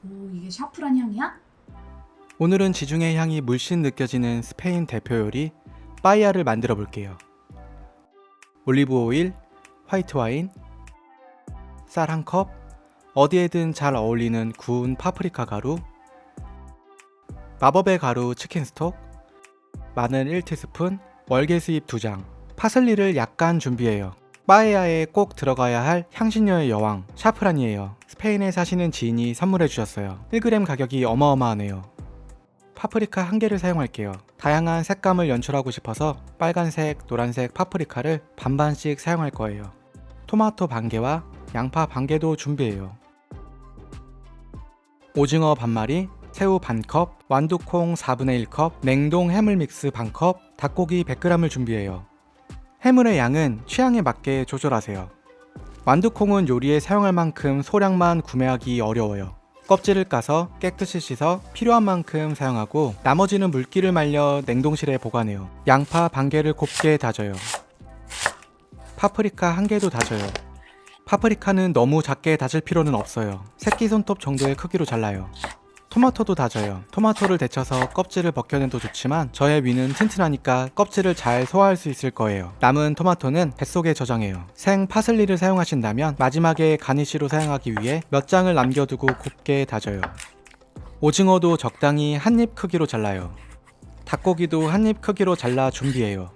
오, 이게 샤프란 향이야? 오늘은 지중해 향이 물씬 느껴지는 스페인 대표 요리 빠이야를 만들어 볼게요. 올리브 오일, 화이트 와인, 쌀 1컵, 어디에든 잘 어울리는 구운 파프리카 가루, 마법의 가루 치킨 스톡, 마늘 1티스푼, 월계수잎 2장, 파슬리를 약간 준비해요. 빠에야에 꼭 들어가야 할 향신료의 여왕 샤프란이에요. 스페인에 사시는 지인이 선물해 주셨어요. 1g 가격이 어마어마하네요. 파프리카 1개를 사용할게요. 다양한 색감을 연출하고 싶어서 빨간색, 노란색 파프리카를 반반씩 사용할 거예요. 토마토 반개와 양파 반개도 준비해요. 오징어 반마리, 새우 반컵, 완두콩 4분의 1컵, 냉동 해물 믹스 반컵, 닭고기 100g을 준비해요. 해물의 양은 취향에 맞게 조절하세요. 완두콩은 요리에 사용할 만큼 소량만 구매하기 어려워요. 껍질을 까서 깨끗이 씻어 필요한 만큼 사용하고 나머지는 물기를 말려 냉동실에 보관해요. 양파 반개를 곱게 다져요. 파프리카 1개도 다져요. 파프리카는 너무 작게 다질 필요는 없어요. 새끼손톱 정도의 크기로 잘라요. 토마토도 다져요. 토마토를 데쳐서 껍질을 벗겨내도 좋지만 저의 위는 튼튼하니까 껍질을 잘 소화할 수 있을 거예요. 남은 토마토는 뱃속에 저장해요. 생 파슬리를 사용하신다면 마지막에 가니쉬로 사용하기 위해 몇 장을 남겨두고 곱게 다져요. 오징어도 적당히 한입 크기로 잘라요. 닭고기도 한입 크기로 잘라 준비해요.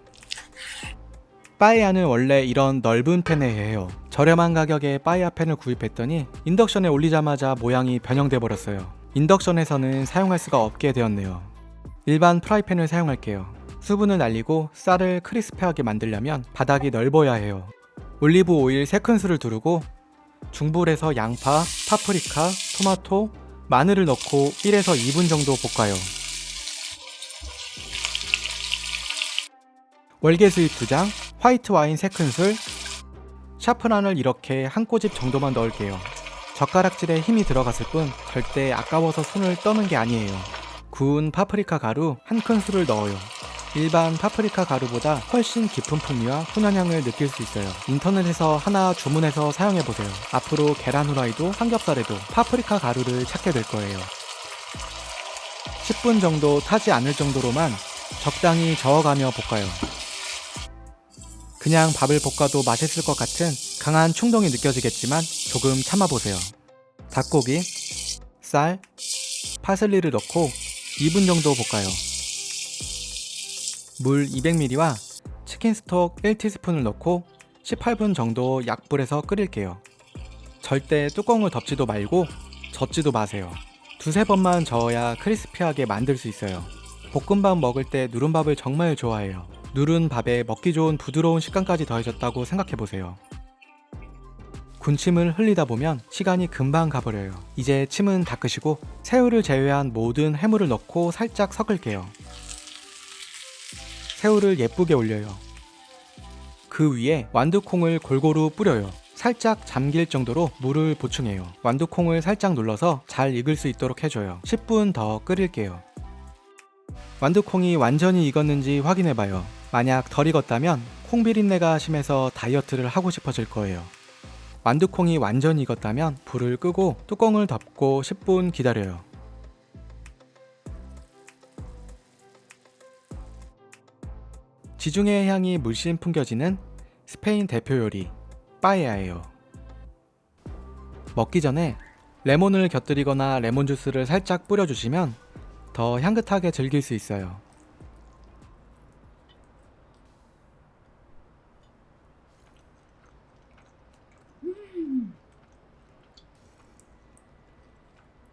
빠에야는 원래 이런 넓은 팬에 해요. 저렴한 가격에 빠에야 팬을 구입했더니 인덕션에 올리자마자 모양이 변형돼 버렸어요. 인덕션에서는 사용할 수가 없게 되었네요. 일반 프라이팬을 사용할게요. 수분을 날리고 쌀을 크리스피하게 만들려면 바닥이 넓어야 해요. 올리브 오일 3큰술을 두르고 중불에서 양파, 파프리카, 토마토, 마늘을 넣고 1에서 2분 정도 볶아요. 월계수잎 2장, 화이트 와인 3큰술, 샤프란을 이렇게 한 꼬집 정도만 넣을게요. 젓가락질에 힘이 들어갔을 뿐 절대 아까워서 손을 떠는 게 아니에요. 구운 파프리카 가루 1큰술을 넣어요. 일반 파프리카 가루보다 훨씬 깊은 풍미와 훈연향을 느낄 수 있어요. 인터넷에서 하나 주문해서 사용해보세요. 앞으로 계란 후라이도 삼겹살에도 파프리카 가루를 찾게 될 거예요. 10분 정도 타지 않을 정도로만 적당히 저어가며 볶아요. 그냥 밥을 볶아도 맛있을 것 같은 강한 충동이 느껴지겠지만 조금 참아보세요. 닭고기, 쌀, 파슬리를 넣고 2분 정도 볶아요. 물 200ml와 치킨 스톡 1티스푼을 넣고 18분 정도 약불에서 끓일게요. 절대 뚜껑을 덮지도 말고 젓지도 마세요. 두세 번만 저어야 크리스피하게 만들 수 있어요. 볶음밥 먹을 때 누른밥을 정말 좋아해요. 누른 밥에 먹기 좋은 부드러운 식감까지 더해졌다고 생각해보세요. 군침을 흘리다 보면 시간이 금방 가버려요. 이제 침은 닦으시고 새우를 제외한 모든 해물을 넣고 살짝 섞을게요. 새우를 예쁘게 올려요. 그 위에 완두콩을 골고루 뿌려요. 살짝 잠길 정도로 물을 보충해요. 완두콩을 살짝 눌러서 잘 익을 수 있도록 해줘요. 10분 더 끓일게요. 완두콩이 완전히 익었는지 확인해봐요. 만약 덜 익었다면 콩 비린내가 심해서 다이어트를 하고 싶어질 거예요. 완두콩이 완전히 익었다면 불을 끄고 뚜껑을 덮고 10분 기다려요. 지중해의 향이 물씬 풍겨지는 스페인 대표 요리 빠에야예요. 먹기 전에 레몬을 곁들이거나 레몬 주스를 살짝 뿌려주시면 더 향긋하게 즐길 수 있어요.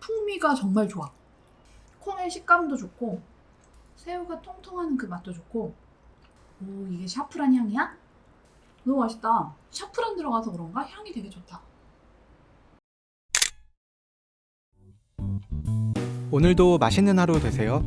풍미가 정말 좋아. 콩의 식감도 좋고 새우가 통통한 그 맛도 좋고. 오, 이게 샤프란 향이야? 너무 맛있다. 샤프란 들어가서 그런가? 향이 되게 좋다. 오늘도 맛있는 하루 되세요.